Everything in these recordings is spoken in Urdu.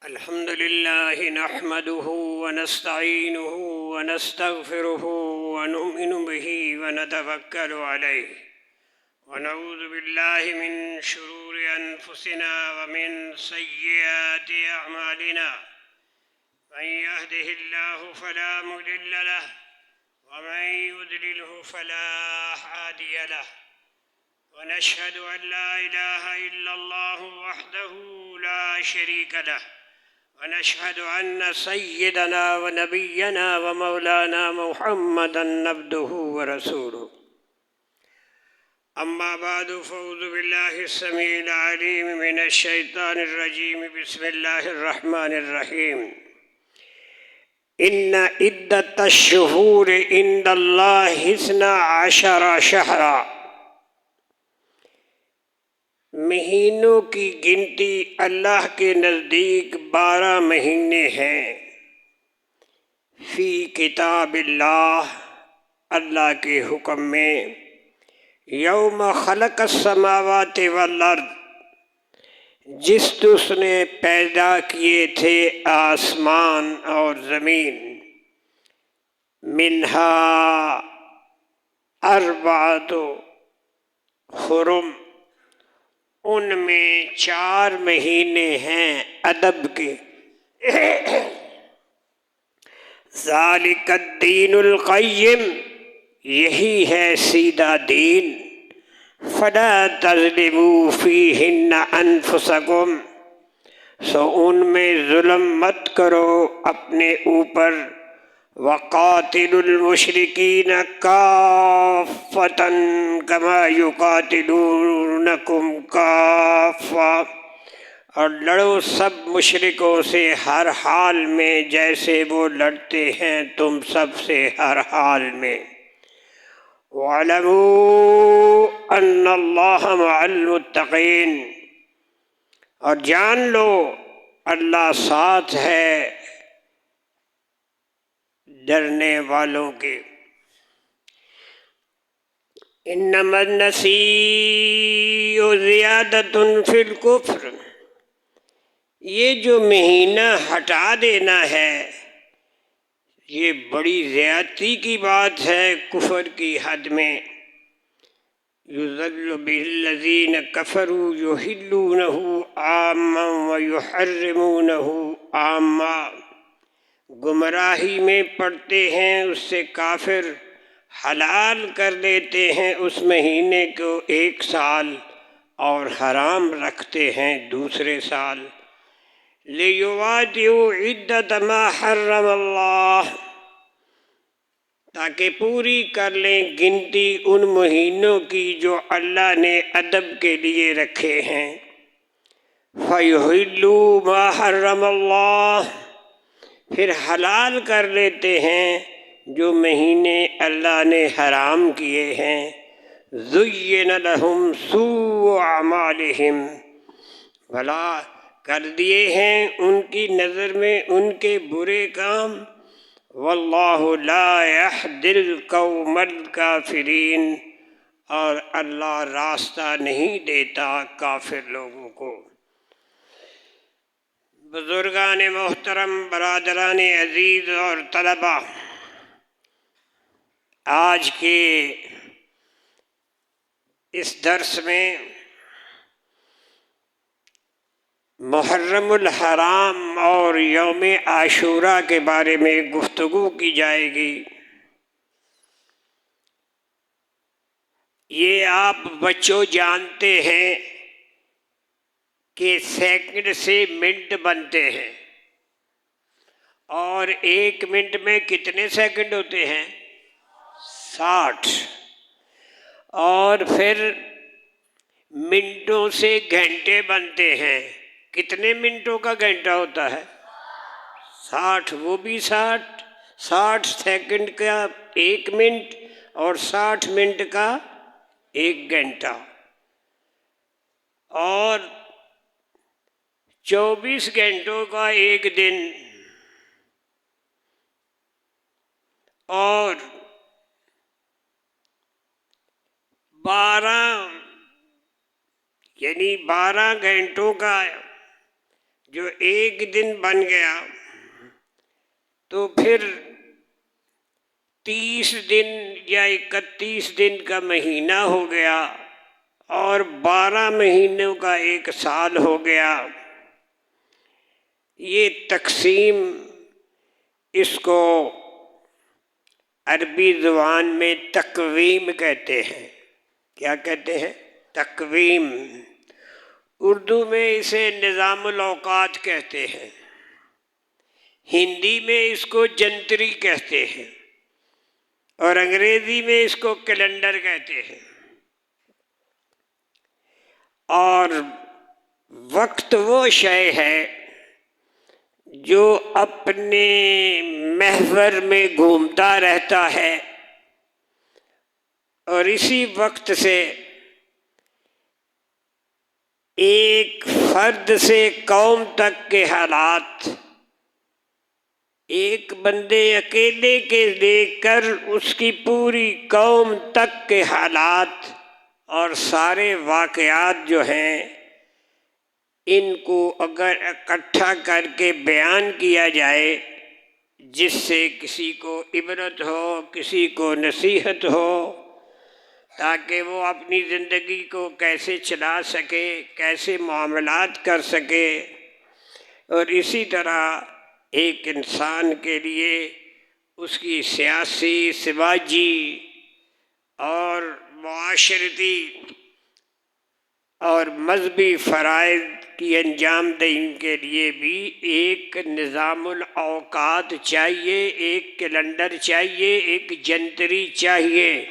الحمد لله نحمده ونستعينه ونستغفره ونؤمن به ونتوكل عليه ونعوذ بالله من شرور أنفسنا ومن سيئات أعمالنا من يهده الله فلا مضل له ومن يضلله فلا هادي له ونشهد أن لا إله إلا الله وحده لا شريك له ونشهد أن سيدنا ونبينا ومولانا محمدا عبده ورسوله أما بعد فأعوذ بالله السميع العليم من الشيطان الرجيم بسم الله الرحمن الرحيم إن عدة الشهور عند الله 12 شهرا مہینوں کی گنتی اللہ کے نزدیک 12 مہینے ہیں۔ فی کتاب اللہ، اللہ کے حکم میں، یوم خلق السماوات والارض، جس اس نے پیدا کیے تھے آسمان اور زمین، منہا اربعۃ حرم، ان میں 4 مہینے ہیں ادب کے۔ ذالک الدین القیم، یہی ہے سیدھا دین۔ فلا تظلموا فیہن انفسکم، سو ان میں ظلم مت کرو اپنے اوپر۔ وقاتلوا المشرکین کافۃ کما یقاتلونکم کافۃ، اور لڑو سب مشرکوں سے ہر حال میں جیسے وہ لڑتے ہیں تم سب سے ہر حال میں۔ وَاعْلَمُوا أَنَّ اللَّهَ مَعَ الْمُتَّقِينَ، اور جان لو اللہ ساتھ ہے ڈرنے والوں کے۔ انما النسیء زیادۃ فی الکفر، یہ جو مہینہ ہٹا دینا ہے یہ بڑی زیادتی کی بات ہے کفر کی حد میں۔ یضل بہ الذین کفروا یحلونہ عاما ویحرمونہ عاما، گمراہی میں پڑتے ہیں اس سے کافر، حلال کر دیتے ہیں اس مہینے کو 1 سال اور حرام رکھتے ہیں دوسرے سال۔ لیوادعوا عدۃ ما حرم اللہ، تاکہ پوری کر لیں گنتی ان مہینوں کی جو اللہ نے ادب کے لیے رکھے ہیں۔ فَيُحِلُّوا مَا حَرَّمَ اللَّهُ، پھر حلال کر لیتے ہیں جو مہینے اللہ نے حرام کیے ہیں۔ زُيِّنَ لَهُمْ سُوءُ أَعْمَالِهِمْ، بھلا کر دیے ہیں ان کی نظر میں ان کے برے کام۔ واللہ لا يهدي القوم الکافرین، اور اللہ راستہ نہیں دیتا کافر لوگوں کو۔ بزرگان محترم، برادران عزیز اور طلباء، آج کے اس درس میں محرم الحرام اور یوم عاشوراء کے بارے میں گفتگو کی جائے گی۔ یہ آپ بچوں جانتے ہیں کہ سیکنڈ سے منٹ بنتے ہیں، اور 1 منٹ میں کتنے سیکنڈ ہوتے ہیں؟ 60۔ اور پھر منٹوں سے گھنٹے بنتے ہیں، کتنے منٹوں کا گھنٹہ ہوتا ہے؟ 60۔ وہ بھی 60 سیکنڈ کا 1 منٹ، اور 60 منٹ کا 1 گھنٹہ، اور 24 گھنٹوں کا 1 دن، اور 12 یعنی 12 گھنٹوں کا جو ایک دن بن گیا تو پھر 30 دن یا 31 دن کا مہینہ ہو گیا اور 12 مہینوں کا ایک سال ہو گیا۔ یہ تقسیم اس کو عربی زبان میں تقویم کہتے ہیں۔ کیا کہتے ہیں؟ تقویم۔ اردو میں اسے نظام الاوقات کہتے ہیں، ہندی میں اس کو جنتری کہتے ہیں اور انگریزی میں اس کو کیلنڈر کہتے ہیں۔ اور وقت وہ شے ہے جو اپنے محور میں گھومتا رہتا ہے اور اسی وقت سے ایک فرد سے قوم تک کے حالات، ایک بندے اکیلے کے لے کر اس کی پوری قوم تک کے حالات اور سارے واقعات جو ہیں، ان کو اگر اکٹھا کر کے بیان کیا جائے جس سے کسی کو عبرت ہو، کسی کو نصیحت ہو، تاکہ وہ اپنی زندگی کو کیسے چلا سکے، کیسے معاملات کر سکے، اور اسی طرح ایک انسان کے لیے اس کی سیاسی، سماجی اور معاشرتی اور مذہبی فرائض کی انجام دہی کے لیے بھی ایک نظام الاوقات چاہیے، ایک کیلنڈر چاہیے، ایک جنتری چاہیے،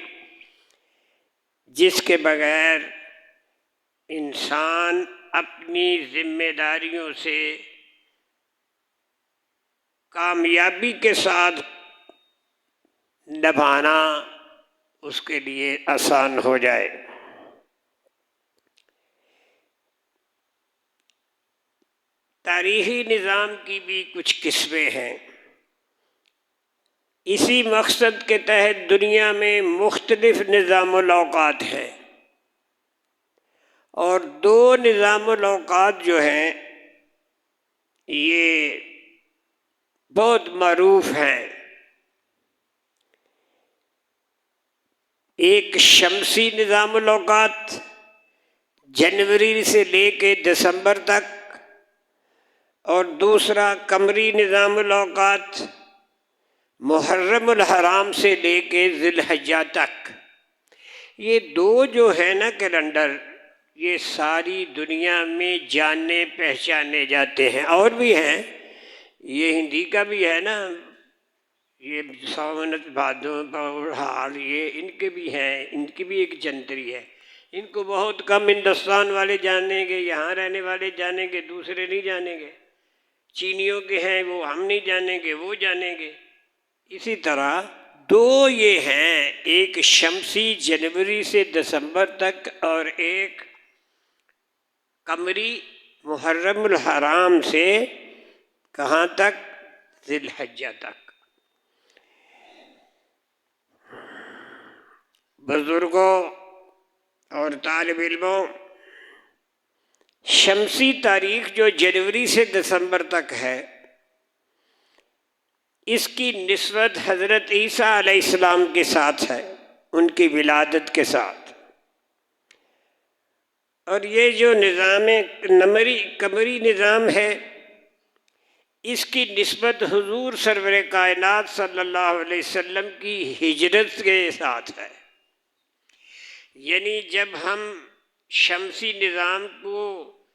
جس کے بغیر انسان اپنی ذمہ داریوں سے کامیابی کے ساتھ نبھانا اس کے لیے آسان ہو جائے۔ تاریخی نظام کی بھی کچھ قسمیں ہیں۔ اسی مقصد کے تحت دنیا میں مختلف نظام الاوقات ہیں، اور 2 نظام الاوقات جو ہیں یہ بہت معروف ہیں۔ ایک شمسی نظام الاوقات جنوری سے لے کے دسمبر تک، اور دوسرا قمری نظام الاوقات محرم الحرام سے لے کے ذی الحجہ تک۔ یہ 2 جو ہے نا کیلنڈر، یہ ساری دنیا میں جانے پہچانے جاتے ہیں، اور بھی ہیں، یہ ہندی کا بھی ہے نا، یہ ساونت بھادو بہار، یہ ان کے بھی ہیں، ان کی بھی ایک جنتری ہے۔ ان کو بہت کم ہندوستان والے جانیں گے، یہاں رہنے والے جانیں گے، دوسرے نہیں جانیں گے۔ چینیوں کے ہیں وہ ہم نہیں جانیں گے، وہ جانیں گے۔ اسی طرح 2 یہ ہیں، ایک شمسی جنوری سے دسمبر تک، اور ایک قمری محرم الحرام سے کہاں تک؟ ذی الحجہ تک۔ بزرگوں اور طالب علموں، شمسی تاریخ جو جنوری سے دسمبر تک ہے، اس کی نسبت حضرت عیسیٰ علیہ السلام کے ساتھ ہے، ان کی ولادت کے ساتھ۔ اور یہ جو نظام قمری نظام ہے، اس کی نسبت حضور سرور کائنات صلی اللہ علیہ وسلم کی ہجرت کے ساتھ ہے۔ یعنی جب ہم شمسی نظام کو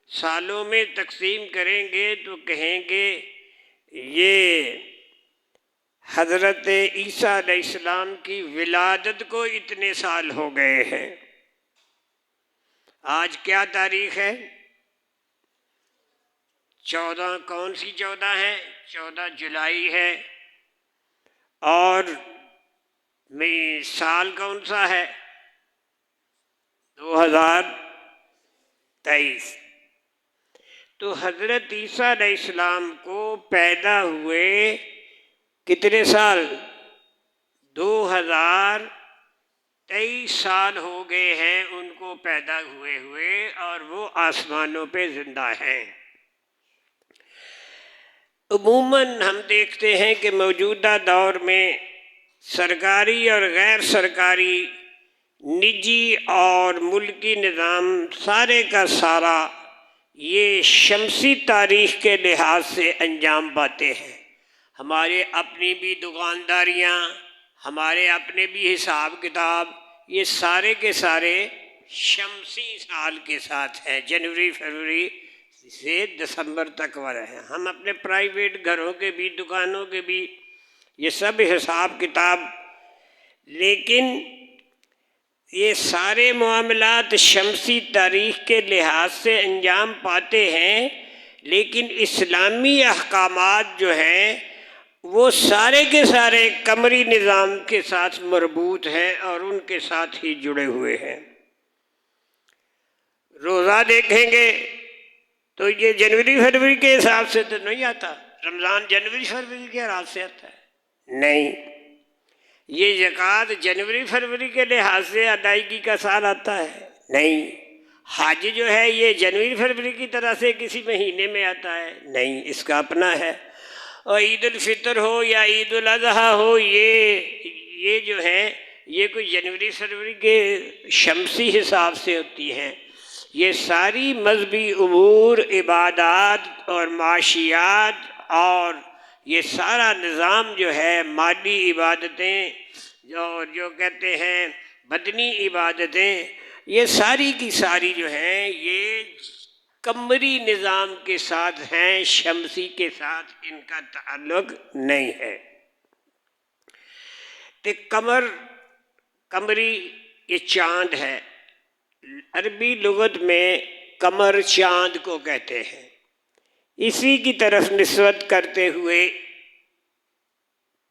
سالوں میں تقسیم کریں گے تو کہیں گے یہ حضرت عیسیٰ علیہ السلام کی ولادت کو اتنے سال ہو گئے ہیں۔ آج کیا تاریخ ہے؟ 14۔ کون سی 14 ہے؟ 14 جولائی ہے۔ اور سال کون سا ہے؟ 2023۔ تو حضرت عیسیٰ علیہ السلام کو پیدا ہوئے کتنے سال؟ 2023 سال ہو گئے ہیں ان کو پیدا ہوئے، اور وہ آسمانوں پہ زندہ ہیں۔ عموماً ہم دیکھتے ہیں کہ موجودہ دور میں سرکاری اور غیر سرکاری، نجی اور ملکی نظام سارے کا سارا یہ شمسی تاریخ کے لحاظ سے انجام پاتے ہیں۔ ہمارے اپنی بھی دکانداریاں، ہمارے اپنے بھی حساب کتاب، یہ سارے کے سارے شمسی سال کے ساتھ ہیں، جنوری فروری سے دسمبر تک والے ہیں۔ ہم اپنے پرائیویٹ گھروں کے بھی، دکانوں کے بھی، یہ سب حساب کتاب، لیکن یہ سارے معاملات شمسی تاریخ کے لحاظ سے انجام پاتے ہیں، لیکن اسلامی احکامات جو ہیں وہ سارے کے سارے قمری نظام کے ساتھ مربوط ہیں اور ان کے ساتھ ہی جڑے ہوئے ہیں۔ روزہ دیکھیں گے تو یہ جنوری فروری کے حساب سے تو نہیں آتا، رمضان جنوری فروری کے حساب سے آتا ہے نہیں، یہ زکوٰۃ جنوری فروری کے لحاظ سے ادائیگی کا سال آتا ہے نہیں، حج جو ہے یہ جنوری فروری کی طرح سے کسی مہینے میں آتا ہے نہیں، اس کا اپنا ہے۔ اور عید الفطر ہو یا عید الاضحیٰ ہو، یہ جو ہے یہ کوئی جنوری فروری کے شمسی حساب سے ہوتی ہیں۔ یہ ساری مذہبی امور، عبادات اور معاشیات اور یہ سارا نظام جو ہے، مادی عبادتیں جو کہتے ہیں بدنی عبادتیں، یہ ساری کی ساری جو ہیں یہ قمری نظام کے ساتھ ہیں، شمسی کے ساتھ ان کا تعلق نہیں ہے۔ تو قمری یہ چاند ہے، عربی لغت میں قمر چاند کو کہتے ہیں، اسی کی طرف نسبت کرتے ہوئے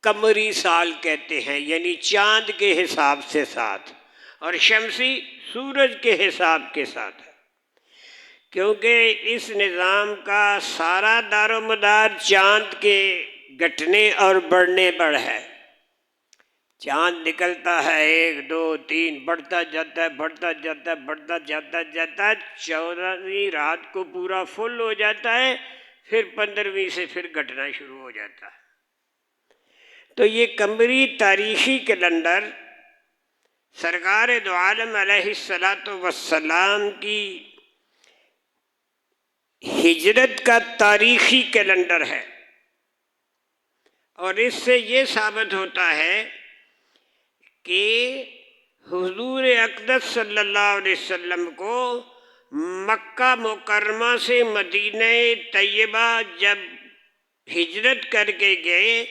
قمری سال کہتے ہیں، یعنی چاند کے حساب سے ساتھ، اور شمسی سورج کے حساب کے ساتھ ہے، کیونکہ اس نظام کا سارا دار و مدار چاند کے گھٹنے اور بڑھنے پر ہے۔ چاند نکلتا ہے 1 2 3 بڑھتا جاتا ہے، بڑھتا جاتا ہے، بڑھتا جاتا ہے، 14ویں رات کو پورا فل ہو جاتا ہے، پھر 15ویں سے پھر گھٹنا شروع ہو جاتا ہے۔ تو یہ قمری تاریخی کیلنڈر سرکار دو عالم علیہ السلام کی ہجرت کا تاریخی کیلنڈر ہے، اور اس سے یہ ثابت ہوتا ہے کہ حضور اقدس صلی اللہ علیہ وسلم کو مکہ مکرمہ سے مدینہ طیبہ جب ہجرت کر کے گئے،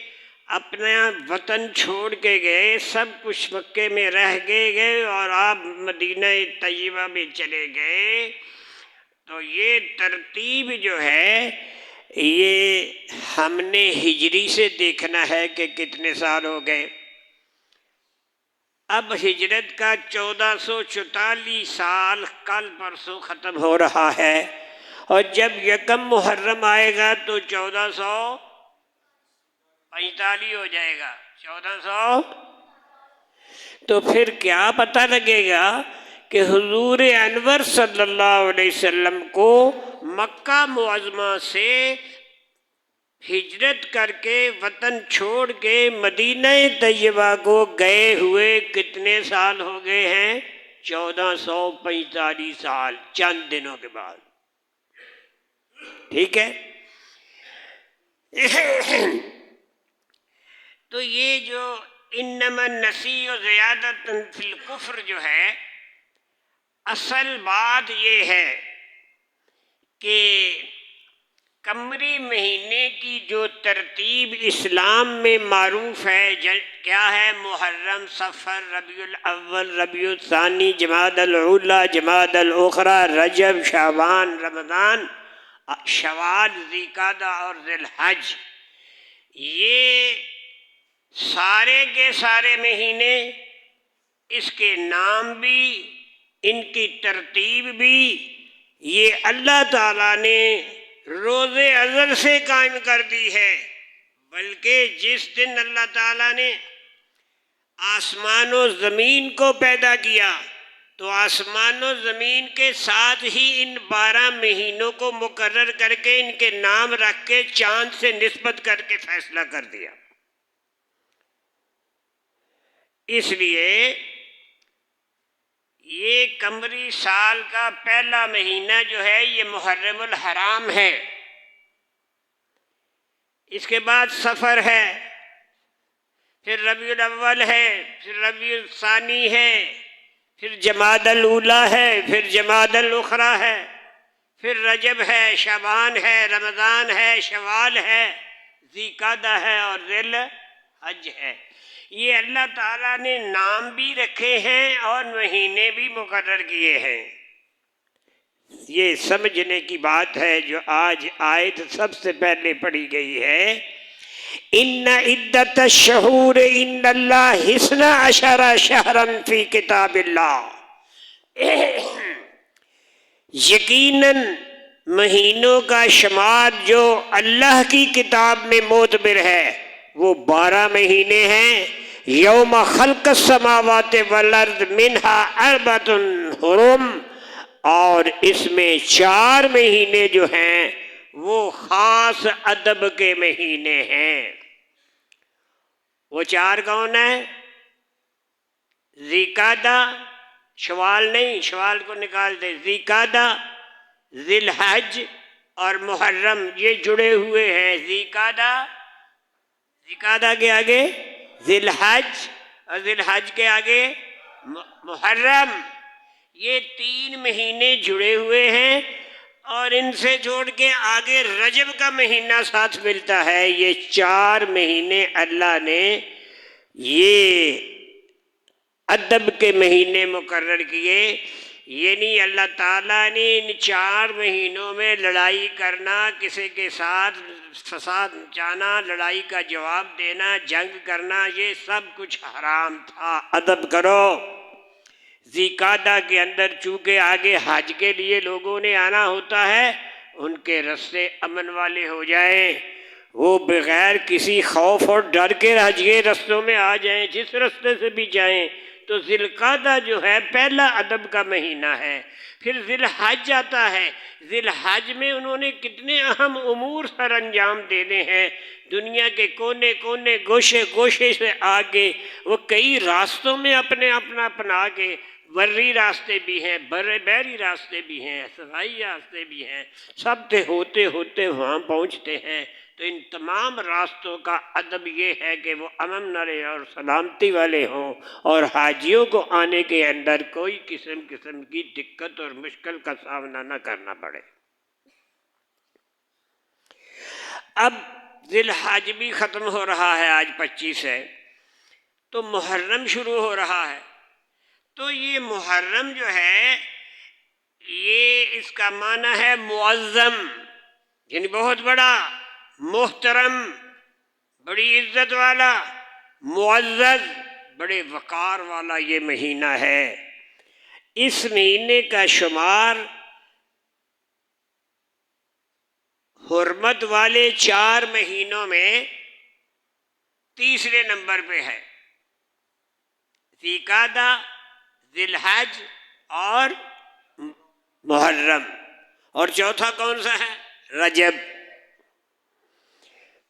اپنا وطن چھوڑ کے گئے، سب کچھ مکے میں رہ گئے اور آپ مدینہ طیبہ میں چلے گئے، تو یہ ترتیب جو ہے یہ ہم نے ہجری سے دیکھنا ہے کہ کتنے سال ہو گئے۔ اب ہجرت کا 1444 سال کل پرسوں ختم ہو رہا ہے، اور جب یکم محرم آئے گا تو 1445 ہو جائے گا، 1400، تو پھر کیا پتہ لگے گا کہ حضور انور صلی اللہ علیہ وسلم کو مکہ معظمہ سے ہجرت کر کے وطن چھوڑ کے مدینہ طیبہ کو گئے ہوئے کتنے سال ہو گئے ہیں؟ 1445 سال، چند دنوں کے بعد، ٹھیک ہے۔ تو یہ جو انما النسیء زیادۃ فی الکفر جو ہے، اصل بات یہ ہے کہ قمری مہینے کی جو ترتیب اسلام میں معروف ہے، کیا ہے؟ محرم، صفر، ربیع الاول، ربیع الثانی، جمادی الاولیٰ، جمادی الاخری، رجب، شعبان، رمضان، شوال، ذوالقعدہ اور ذی الحج، یہ سارے کے سارے مہینے، اس کے نام بھی، ان کی ترتیب بھی، یہ اللہ تعالیٰ نے روز ازل سے قائم کر دی ہے، بلکہ جس دن اللہ تعالیٰ نے آسمان و زمین کو پیدا کیا تو آسمان و زمین کے ساتھ ہی ان 12 مہینوں کو مقرر کر کے ان کے نام رکھ کے چاند سے نسبت کر کے فیصلہ کر دیا۔ اس لیے یہ قمری سال کا پہلا مہینہ جو ہے یہ محرم الحرام ہے، اس کے بعد صفر ہے، پھر ربیع الاول ہے، پھر ربیع الثانی ہے، پھر جمادی الاولیٰ ہے، پھر جمادی الاخری ہے، پھر رجب ہے، شعبان ہے، رمضان ہے، شوال ہے، ذی القعدہ ہے اور ذی الحج ہے۔ یہ اللہ تعالیٰ نے نام بھی رکھے ہیں اور مہینے بھی مقرر کیے ہیں۔ یہ سمجھنے کی بات ہے جو آج آیت سب سے پہلے پڑھی گئی ہے، ان عدت الشہور عند اللہ 12 شہرا فی کتاب اللہ، یقیناً مہینوں کا شمار جو اللہ کی کتاب میں معتبر ہے وہ 12 مہینے ہیں۔ یوم خلق السماوات والارض منہا 4 حرم، اور اس میں 4 مہینے جو ہیں وہ خاص ادب کے مہینے ہیں۔ وہ 4 کون ہیں؟ ذی القعدہ، شوال نہیں، شوال کو نکال دے، ذی القعدہ، ذی الحج اور محرم، یہ جڑے ہوئے ہیں۔ ذی القعدہ کے آگے ذی الحج اور ذی الحج کے آگے محرم، یہ 3 مہینے جڑے ہوئے ہیں، اور ان سے چھوڑ کے آگے رجب کا مہینہ ساتھ ملتا ہے۔ یہ 4 مہینے اللہ نے یہ ادب کے مہینے مقرر کیے۔ یہ نہیں اللہ تعالیٰ نے ان 4 مہینوں میں لڑائی کرنا، کسی کے ساتھ فساد مچانا، لڑائی کا جواب دینا، جنگ کرنا، یہ سب کچھ حرام تھا۔ ادب کرو۔ ذی القعدہ کے اندر چونکہ آگے حج کے لیے لوگوں نے آنا ہوتا ہے، ان کے رستے امن والے ہو جائیں، وہ بغیر کسی خوف اور ڈر کے حج کے رستوں میں آ جائیں، جس رستے سے بھی جائیں۔ تو ذی القعدہ جو ہے پہلا ادب کا مہینہ ہے۔ پھر ذی الحج آتا ہے، ذی الحج میں انہوں نے کتنے اہم امور سر انجام دینے ہیں، دنیا کے کونے کونے گوشے گوشے سے آگے وہ کئی راستوں میں اپنا اپنا کے، بری راستے بھی ہیں، بحری راستے بھی ہیں، صحرائی راستے بھی ہیں، سب سے ہوتے ہوتے وہاں پہنچتے ہیں۔ تو ان تمام راستوں کا ادب یہ ہے کہ وہ امن رہے اور سلامتی والے ہوں، اور حاجیوں کو آنے کے اندر کوئی قسم کی دقت اور مشکل کا سامنا نہ کرنا پڑے۔ اب ذی الحج بھی ختم ہو رہا ہے، آج 25 ہے، تو محرم شروع ہو رہا ہے۔ تو یہ محرم جو ہے یہ اس کا معنی ہے معظم، یعنی بہت بڑا، محترم، بڑی عزت والا، معزز، بڑے وقار والا یہ مہینہ ہے۔ اس مہینے کا شمار حرمت والے 4 مہینوں میں تیسرے نمبر پہ ہے، ذی القعدہ، ذی الحج اور محرم، اور چوتھا کون سا ہے؟ رجب۔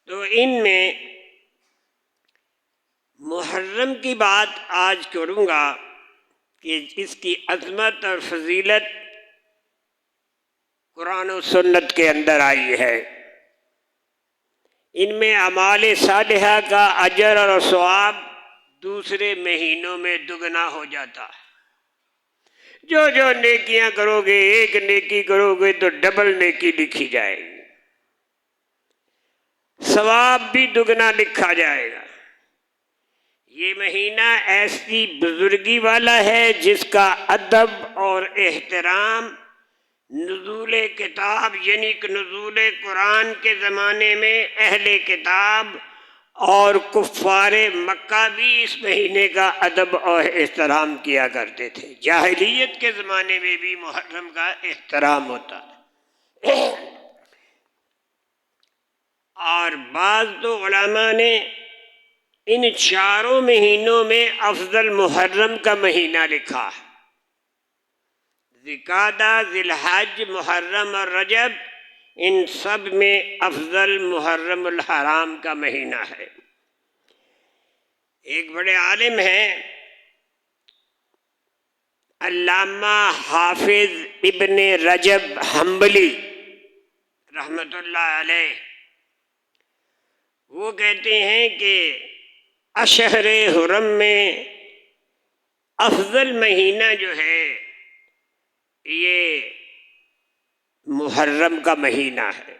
تو ان میں محرم کی بات آج کروں گا کہ اس کی عظمت اور فضیلت قرآن و سنت کے اندر آئی ہے۔ ان میں اعمال صالحہ کا اجر اور ثواب دوسرے مہینوں میں دگنا ہو جاتا ہے۔ جو نیکیاں کرو گے، ایک نیکی کرو گے تو ڈبل نیکی لکھی جائے گی، ثواب بھی دگنا لکھا جائے گا۔ یہ مہینہ ایسی بزرگی والا ہے جس کا ادب اور احترام نزول کتاب، یعنی کہ نزول قرآن کے زمانے میں اہل کتاب اور کفار مکہ بھی اس مہینے کا ادب اور احترام کیا کرتے تھے۔ جاہلیت کے زمانے میں بھی محرم کا احترام ہوتا ہے، اور بعض تو علماء نے ان 4 مہینوں میں افضل محرم کا مہینہ لکھا ہے۔ ذوالقعدہ، ذی الحج، محرم اور رجب، ان سب میں افضل محرم الحرام کا مہینہ ہے۔ ایک بڑے عالم ہیں علامہ حافظ ابن رجب حنبلی رحمۃ اللہ علیہ، وہ کہتے ہیں کہ اشہر حرم میں افضل مہینہ جو ہے یہ محرم کا مہینہ ہے،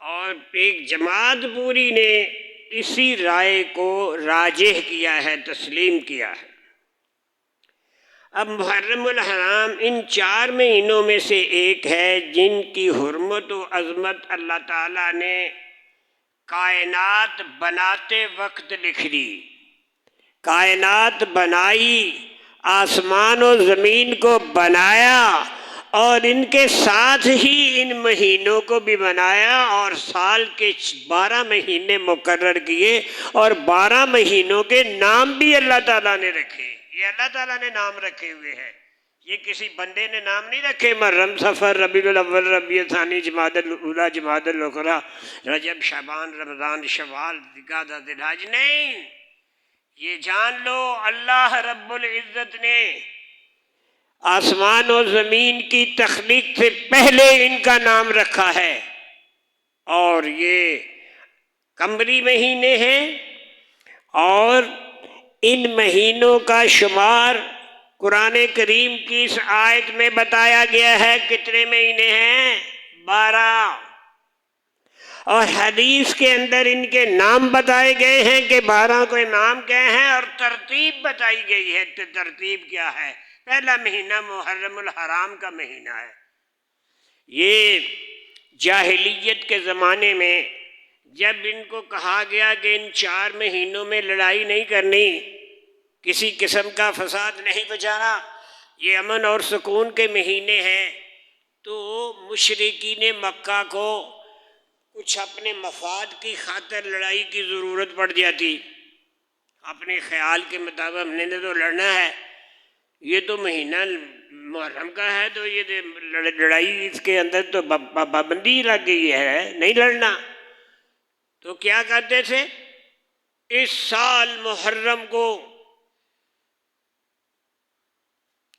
اور ایک جماعت پوری نے اسی رائے کو راجح کیا ہے، تسلیم کیا ہے۔ اب محرم الحرام ان 4 مہینوں میں سے ایک ہے جن کی حرمت و عظمت اللہ تعالیٰ نے کائنات بناتے وقت لکھ دی۔ کائنات بنائی، آسمان و زمین کو بنایا، اور ان کے ساتھ ہی ان مہینوں کو بھی بنایا، اور سال کے 12 مہینے مقرر کیے، اور 12 مہینوں کے نام بھی اللہ تعالیٰ نے رکھے۔ یہ اللہ تعالیٰ نے نام رکھے ہوئے ہیں، یہ کسی بندے نے نام نہیں رکھے۔ محرم، صفر، ربیع الاول، ربیع الثانی، جمادی الاولیٰ، جمادی الاخریٰ، رجب، شعبان، رمضان، شوال، ذوالقعدہ، ذی الحج، نہیں۔ یہ جان لو اللہ رب العزت نے آسمان و زمین کی تخلیق سے پہلے ان کا نام رکھا ہے، اور یہ قمری مہینے ہیں، اور ان مہینوں کا شمار قرآن کریم کی اس آیت میں بتایا گیا ہے۔ کتنے مہینے ہیں؟ 12۔ اور حدیث کے اندر ان کے نام بتائے گئے ہیں کہ 12 کے نام کیا ہیں، اور ترتیب بتائی گئی ہے۔ ترتیب کیا ہے؟ پہلا مہینہ محرم الحرام کا مہینہ ہے۔ یہ جاہلیت کے زمانے میں جب ان کو کہا گیا کہ ان 4 مہینوں میں لڑائی نہیں کرنی، کسی قسم کا فساد نہیں بچانا، یہ امن اور سکون کے مہینے ہیں، تو مشرکین مکہ کو کچھ اپنے مفاد کی خاطر لڑائی کی ضرورت پڑ جاتی۔ اپنے خیال کے مطابق ہم نے تو لڑنا ہے، یہ تو مہینہ محرم کا ہے، تو یہ لڑائی اس کے اندر تو پابندی لگ گئی ہے، نہیں لڑنا۔ تو کیا کرتے تھے؟ اس سال محرم کو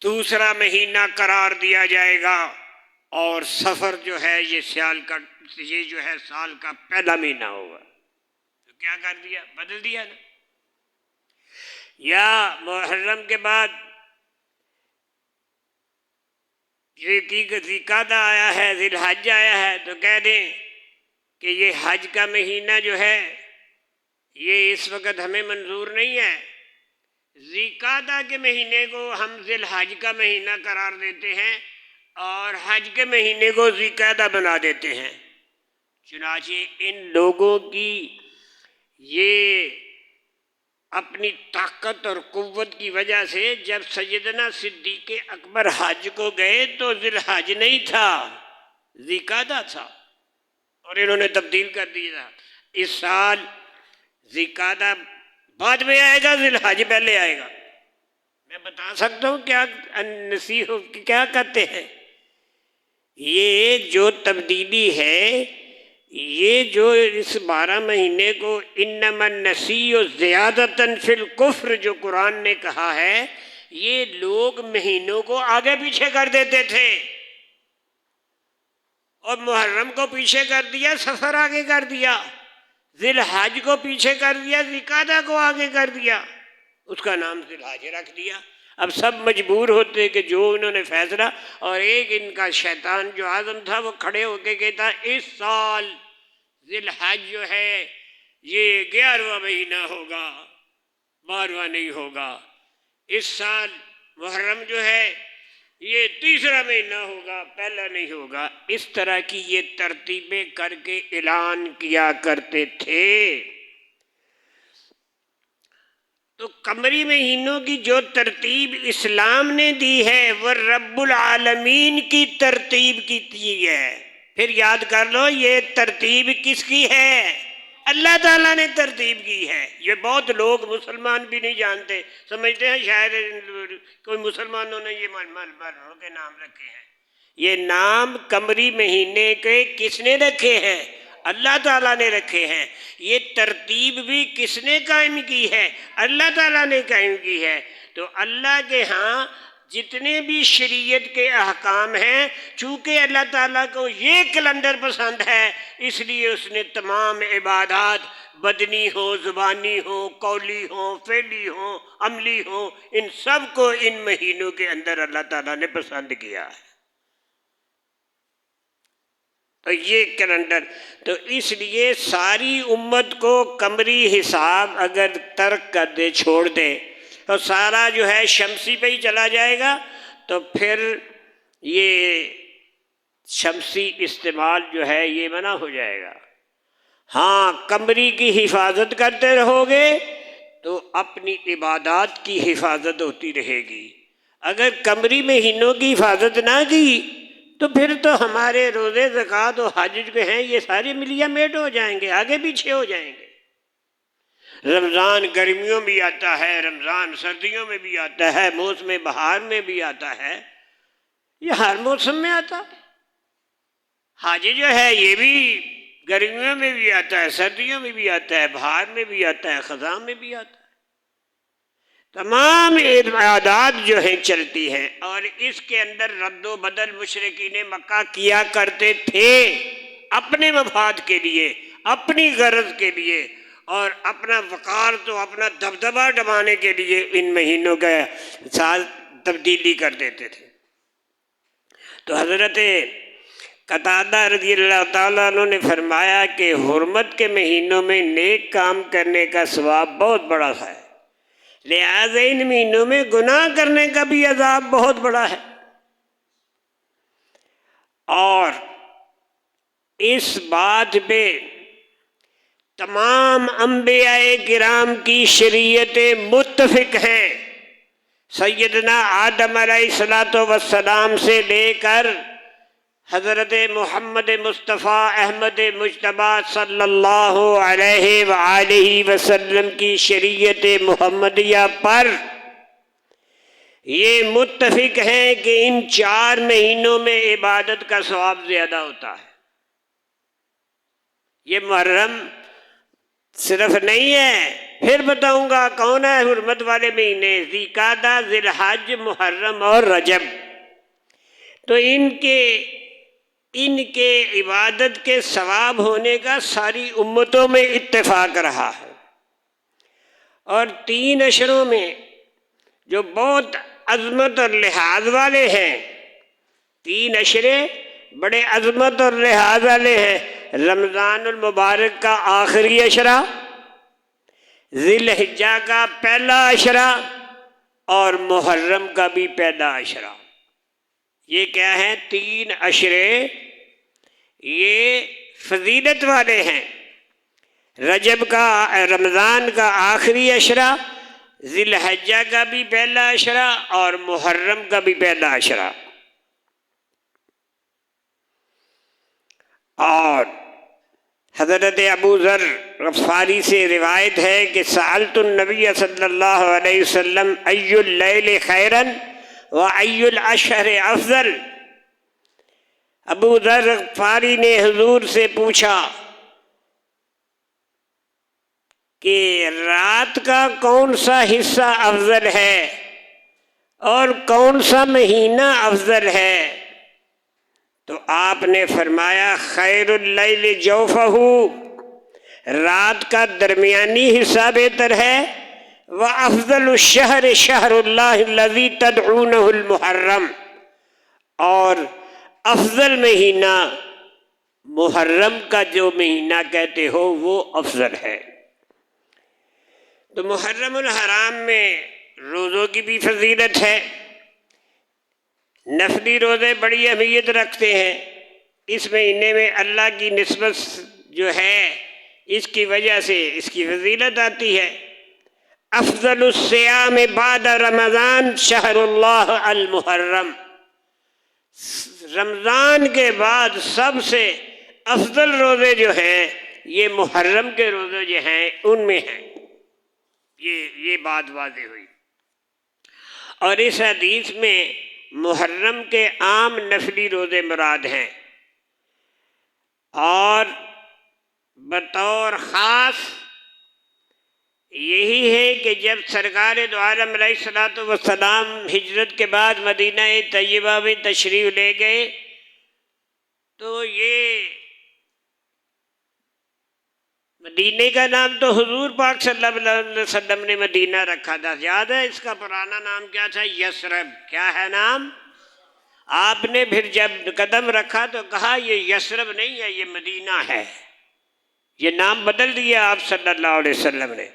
دوسرا مہینہ قرار دیا جائے گا، اور سفر جو ہے یہ سال کا پہلا مہینہ ہوگا۔ تو کیا کر دیا؟ بدل دیا نا۔ یا محرم کے بعد ذوالقعدہ آیا ہے، ذی الحج آیا ہے، تو کہہ دیں کہ یہ حج کا مہینہ جو ہے یہ اس وقت ہمیں منظور نہیں ہے۔ ذوالقعدہ کے مہینے کو ہم ذی الحج کا مہینہ قرار دیتے ہیں، اور حج کے مہینے کو ذوالقعدہ بنا دیتے ہیں۔ چنانچہ ان لوگوں کی یہ اپنی طاقت اور قوت کی وجہ سے جب سیدنا صدیق اکبر حج کو گئے تو ذی الحج نہیں تھا، ذوالقعدہ تھا، اور انہوں نے تبدیل کر دیا۔ اس سال ذوالقعدہ بعد میں آئے گا، ذی الحج پہلے آئے گا۔ میں بتا سکتا ہوں کیا نصیحت کیا کرتے ہیں۔ یہ جو تبدیلی ہے، یہ جو اس 12 مہینے کو انما النسیء زیادۃ فی الکفر جو قرآن نے کہا ہے، یہ لوگ مہینوں کو آگے پیچھے کر دیتے تھے، اور محرم کو پیچھے کر دیا، سفر آگے کر دیا، ذی الحج کو پیچھے کر دیا، ذوالقعدہ کو آگے کر دیا، اس کا نام ذی الحج رکھ دیا۔ اب سب مجبور ہوتے کہ جو انہوں نے فیصلہ، اور ایک ان کا شیطان جو اعظم تھا وہ کھڑے ہو کے کہتا اس سال ذی الحج جو ہے یہ 11واں مہینہ ہوگا، 12واں نہیں ہوگا۔ اس سال محرم جو ہے یہ 3را مہینہ ہوگا، پہلا نہیں ہوگا۔ اس طرح کی یہ ترتیبیں کر کے اعلان کیا کرتے تھے۔ تو قمری مہینوں کی جو ترتیب اسلام نے دی ہے وہ رب العالمین کی ترتیب کی ہے۔ پھر یاد کر لو یہ ترتیب کس کی ہے؟ اللہ تعالیٰ نے ترتیب کی ہے. یہ بہت لوگ مسلمان بھی نہیں جانتے، سمجھتے ہیں شاید کوئی مسلمانوں نے یہ مروں کے نام رکھے ہیں. یہ نام قمری مہینے کے کس نے رکھے ہیں؟ اللہ تعالیٰ نے رکھے ہیں. یہ ترتیب بھی کس نے قائم کی ہے؟ اللہ تعالیٰ نے قائم کی ہے. تو اللہ کے ہاں جتنے بھی شریعت کے احکام ہیں، چونکہ اللہ تعالیٰ کو یہ کیلنڈر پسند ہے، اس لیے اس نے تمام عبادات بدنی ہو، زبانی ہو، قولی ہو، فعلی ہو، عملی ہو، ان سب کو ان مہینوں کے اندر اللہ تعالیٰ نے پسند کیا ہے. تو یہ کیلنڈر، تو اس لیے ساری امت کو قمری حساب اگر ترک کر دے، چھوڑ دے، تو سارا جو ہے شمسی پہ ہی چلا جائے گا، تو پھر یہ شمسی استعمال جو ہے یہ منع ہو جائے گا. ہاں قمری کی حفاظت کرتے رہو گے تو اپنی عبادات کی حفاظت ہوتی رہے گی. اگر قمری مہینوں کی حفاظت نہ کی تو پھر تو ہمارے روزے، زکوٰۃ و حج جو ہیں یہ سارے ملیا میٹ ہو جائیں گے، آگے پیچھے ہو جائیں گے. رمضان گرمیوں میں بھی آتا ہے، رمضان سردیوں میں بھی آتا ہے، موسم بہار میں بھی آتا ہے، یہ ہر موسم میں آتا ہے. حج جو ہے یہ بھی گرمیوں میں بھی آتا ہے، سردیوں میں بھی آتا ہے، بہار میں بھی آتا ہے، خزاں میں بھی آتا ہے. تمام عبادات جو ہیں چلتی ہیں، اور اس کے اندر رد و بدل مشرکین مکہ کیا کرتے تھے اپنے مفاد کے لیے، اپنی غرض کے لیے، اور اپنا وقار تو اپنا دبدبہ ڈبانے کے لیے ان مہینوں کا سال تبدیلی کر دیتے تھے. تو حضرت قتادہ رضی اللہ تعالیٰ عنہ نے فرمایا کہ حرمت کے مہینوں میں نیک کام کرنے کا ثواب بہت بڑا ہے، لہٰذا ان مہینوں میں گناہ کرنے کا بھی عذاب بہت بڑا ہے. اور اس بات پہ تمام انبیاء کرام کی شریعتیں متفق ہیں. سیدنا آدم علیہ السلام سے لے کر حضرت محمد مصطفیٰ احمد مجتبیٰ صلی اللہ علیہ وآلہ وسلم کی شریعت محمدیہ پر یہ متفق ہیں کہ ان 4 مہینوں میں عبادت کا ثواب زیادہ ہوتا ہے. یہ محرم صرف نہیں ہے، پھر بتاؤں گا کون ہے حرمت والے مہینے، ذی القعدہ، ذی الحج، محرم اور رجب. تو ان کے عبادت کے ثواب ہونے کا ساری امتوں میں اتفاق رہا ہے. اور 3 اشروں میں جو بہت عظمت اور لحاظ والے ہیں، 3 اشرے بڑے عظمت اور لحاظ والے ہیں. رمضان المبارک کا آخری اشرہ، ذی الحجہ کا پہلا اشرہ، اور محرم کا بھی پہلا اشرہ. یہ کیا ہے؟ 3 اشرے یہ فضیلت والے ہیں. رمضان کا آخری اشرہ، ذی الحجہ کا بھی پہلا اشرہ، اور محرم کا بھی پہلا اشرہ. اور حضرت ابو ذر غفاری سے روایت ہے کہ سألت النبی صلی اللہ علیہ وسلم ای اللیل خیرا و ای الاشہر افضل. ابو ذر غفاری نے حضور سے پوچھا کہ رات کا کون سا حصہ افضل ہے اور کون سا مہینہ افضل ہے؟ تو آپ نے فرمایا خیر اللیل جوفہ، رات کا درمیانی حصہ بہتر ہے، وافضل الشہر شہر اللہ الذی تدعونہ المحرم، اور افضل مہینہ محرم کا جو مہینہ کہتے ہو وہ افضل ہے. تو محرم الحرام میں روزوں کی بھی فضیلت ہے. نفلی روزے بڑی اہمیت رکھتے ہیں. اس مہینے میں اللہ کی نسبت جو ہے اس کی وجہ سے اس کی فضیلت آتی ہے. افضل الصیام بعد رمضان شہر اللہ المحرم، رمضان کے بعد سب سے افضل روزے جو ہیں یہ محرم کے روزے جو ہیں ان میں ہیں۔ یہ بات واضح ہوئی۔ اور اس حدیث میں محرم کے عام نفلی روزے مراد ہیں، اور بطور خاص یہی ہے کہ جب سرکار دو عالم علیہ الصلوۃ والسلام ہجرت کے بعد مدینہ طیبہ میں تشریف لے گئے تو یہ مدینہ کا نام تو حضور پاک صلی اللہ علیہ وسلم نے مدینہ رکھا تھا، یاد ہے؟ اس کا پرانا نام کیا تھا؟ یثرب۔ کیا ہے نام؟ آپ نے پھر جب قدم رکھا تو کہا یہ یثرب نہیں ہے، یہ مدینہ ہے، یہ نام بدل دیا آپ صلی اللہ علیہ وسلم نے۔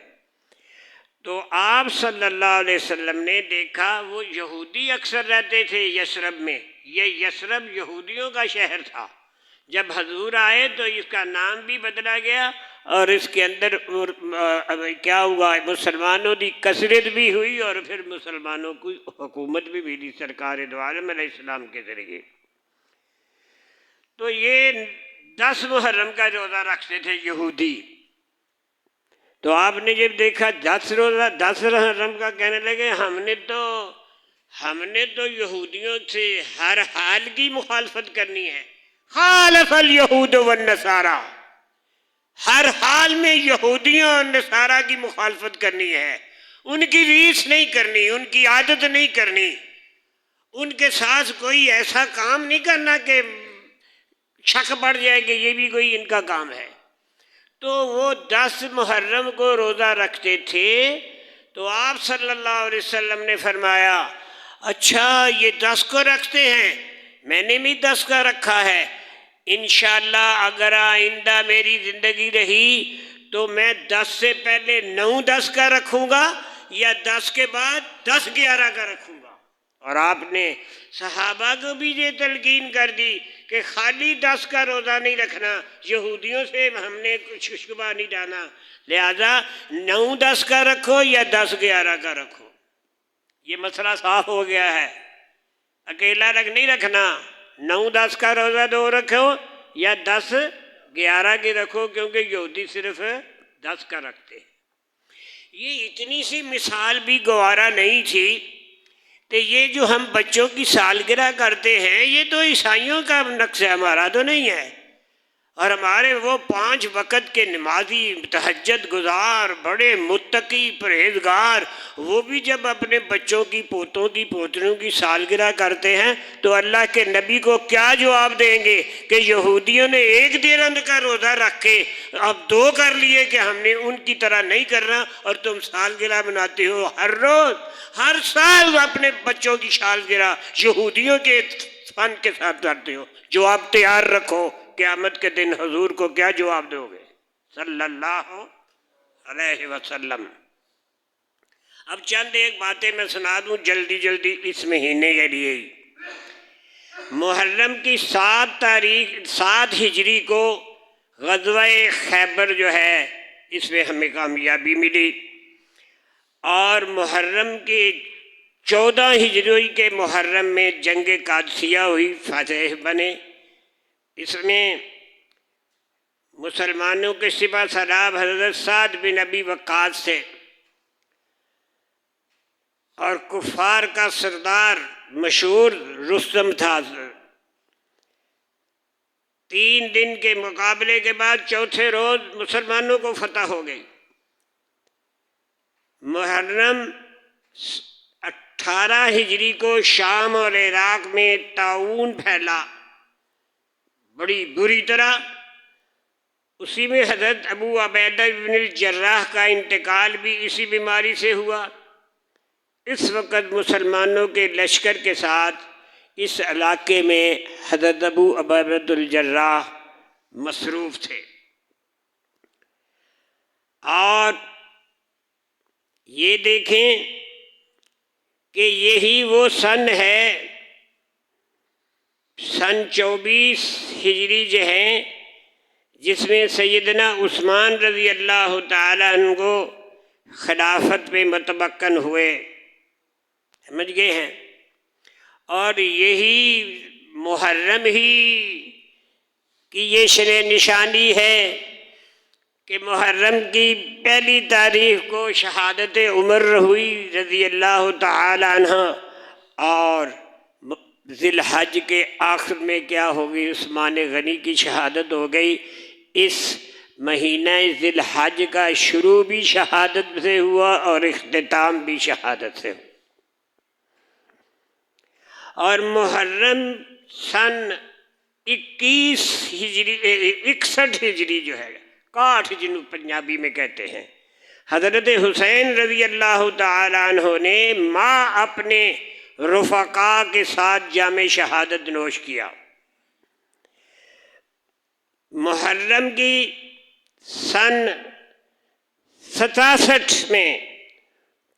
تو آپ صلی اللہ علیہ وسلم نے دیکھا وہ یہودی اکثر رہتے تھے یثرب میں، یہ یثرب یہودیوں کا شہر تھا۔ جب حضور آئے تو اس کا نام بھی بدلا گیا، اور اس کے اندر کیا ہوا، مسلمانوں کی کثرت بھی ہوئی، اور پھر مسلمانوں کو حکومت بھی ملی سرکار دو عالم علیہ السلام کے ذریعے۔ تو یہ 10 محرم کا روزہ رکھتے تھے یہودی۔ تو آپ نے جب دیکھا 10 محرم کا، کہنے لگے ہم نے تو یہودیوں سے ہر حال کی مخالفت کرنی ہے۔ خالف الیہود والنصارى، ہر حال میں یہودیوں اور نصارہ کی مخالفت کرنی ہے، ان کی ریس نہیں کرنی، ان کی عادت نہیں کرنی، ان کے ساتھ کوئی ایسا کام نہیں کرنا کہ شک پڑ جائے کہ یہ بھی کوئی ان کا کام ہے۔ تو وہ 10 محرم کو روزہ رکھتے تھے، تو آپ صلی اللہ علیہ وسلم نے فرمایا اچھا یہ 10 کو رکھتے ہیں، میں نے بھی 10 کا رکھا ہے، انشاءاللہ اگر آئندہ میری زندگی رہی تو میں 10 سے پہلے 9 10 کا رکھوں گا، یا 10 کے بعد 10 11 کا رکھوں گا۔ اور آپ نے صحابہ کو بھی یہ تلقین کر دی کہ خالی 10 کا روزہ نہیں رکھنا، یہودیوں سے ہم نے کچھ شبہ نہیں ڈالا، لہذا 9 10 کا رکھو یا 10 11 کا رکھو۔ یہ مسئلہ صاف ہو گیا ہے، اکیلا نہیں رکھنا، 9 10 کا روزہ 2 رکھو یا 10 11 کی رکھو، کیونکہ یہودی صرف 10 کا رکھتے ہیں۔ یہ اتنی سی مثال بھی گوارا نہیں تھی کہ یہ جو ہم بچوں کی سالگرہ کرتے ہیں یہ تو عیسائیوں کا نقش ہے، ہمارا تو نہیں ہے۔ اور ہمارے وہ 5 وقت کے نمازی، تہجد گزار، بڑے متقی پرہیزگار، وہ بھی جب اپنے بچوں کی، پوتوں کی، پوتریوں کی سالگرہ کرتے ہیں تو اللہ کے نبی کو کیا جواب دیں گے کہ یہودیوں نے 1 درہم کا روزہ رکھ کے اب 2 کر لیے کہ ہم نے ان کی طرح نہیں کرنا، اور تم سالگرہ مناتے ہو ہر روز، ہر سال اپنے بچوں کی سالگرہ یہودیوں کے فن کے ساتھ کرتے ہو۔ جواب تیار رکھو، قیامت کے دن حضور کو کیا جواب دو گے صلی اللہ علیہ وسلم۔ اب چند ایک باتیں میں سنا دوں جلدی اس مہینے کے لیے ہی۔ محرم کی 7 ہجری کو غزوہ خیبر جو ہے اس میں ہمیں کامیابی ملی، اور محرم کی 14 ہجری کے محرم میں جنگ قادسیہ ہوئی، فاتح بنے۔ اس میں مسلمانوں کے سپہ سالار حضرت سعد بن ابی وقاص سے، اور کفار کا سردار مشہور رستم تھا۔ 3 دن کے مقابلے کے بعد چوتھے روز مسلمانوں کو فتح ہو گئی۔ محرم 18 ہجری کو شام اور عراق میں طاعون پھیلا بڑی بری طرح، اسی میں حضرت ابو عبیدہ بن الجراح کا انتقال بھی اسی بیماری سے ہوا۔ اس وقت مسلمانوں کے لشکر کے ساتھ اس علاقے میں حضرت ابو عبیدہ الجراح مصروف تھے، اور یہ دیکھیں کہ یہی وہ سن ہے، سن 24 ہجری جو ہے، جس میں سیدنا عثمان رضی اللہ تعالیٰ عنہ کو خلافت پہ متمکن ہوئے، سمجھ گئے ہیں۔ اور یہی محرم ہی کی یہ نشانی ہے کہ محرم کی پہلی تاریخ کو شہادت عمر ہوئی رضی اللہ تعالی عنہ، اور ذی الحج کے آخر میں کیا ہوگی، عثمان غنی کی شہادت ہو گئی۔ اس مہینہ ذی الحج کا شروع بھی شہادت سے ہوا اور اختتام بھی شہادت سے ہوا۔ اور محرم سن 61 ہجری جو ہے، 61 جنوں پنجابی میں کہتے ہیں، حضرت حسین رضی اللہ تعالی عنہ نے ماں اپنے رفقا کے ساتھ جام شہادت نوش کیا۔ محرم کی سن 67 میں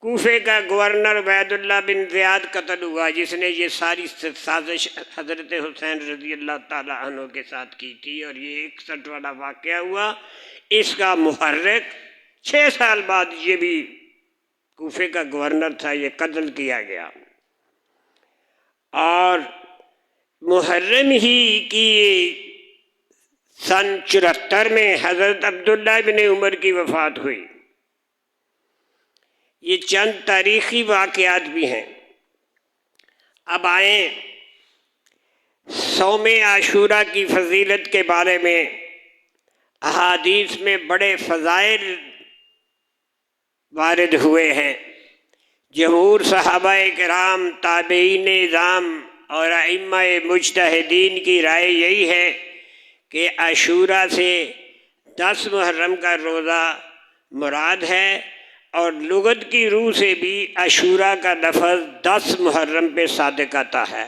کوفے کا گورنر عبید اللہ بن زیاد قتل ہوا، جس نے یہ ساری سازش حضرت حسین رضی اللہ تعالی عنہ کے ساتھ کی تھی، اور یہ 61 والا واقعہ ہوا۔ اس کا محرک 6 سال بعد یہ بھی کوفے کا گورنر تھا، یہ قتل کیا گیا۔ اور محرم ہی کی سن 74 میں حضرت عبداللہ بن عمر کی وفات ہوئی۔ یہ چند تاریخی واقعات بھی ہیں۔ اب آئیں صوم عاشورہ کی فضیلت کے بارے میں احادیث میں بڑے فضائل وارد ہوئے ہیں۔ جمہور صحابہ کرام، تابعین اعظام اور ائمہ مجتہدین کی رائے یہی ہے کہ عاشورہ سے 10 محرم کا روزہ مراد ہے، اور لغت کی روح سے بھی عاشورہ کا لفظ 10 محرم پہ صادق آتا ہے۔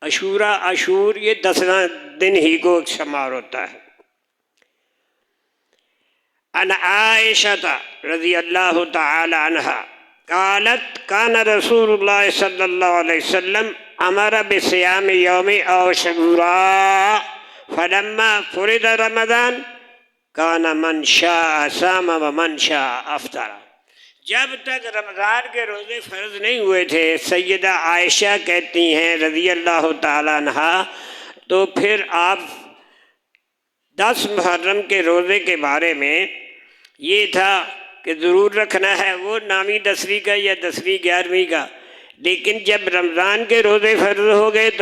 عاشورہ، عاشور، یہ 10واں دن ہی کو شمار ہوتا ہے۔ عن عائشہ رضی اللہ تعالی عنہا قالت کان رسول اللہ صلی اللہ علیہ وسلم امر بصیام یوم عاشوراء فلما فرض رمضان کان من شاء صام ومن شاء افطر۔ جب تک رمضان کے روزے فرض نہیں ہوئے تھے، سیدہ عائشہ کہتی ہیں رضی اللہ تعالیٰ عنہا، تو پھر آپ 10 محرم کے روزے کے بارے میں یہ تھا کہ ضرور رکھنا ہے، وہ نامی 10ویں کا یا 10ویں 11ویں کا، لیکن جب رمضان کے روزے فرض ہو گئے تو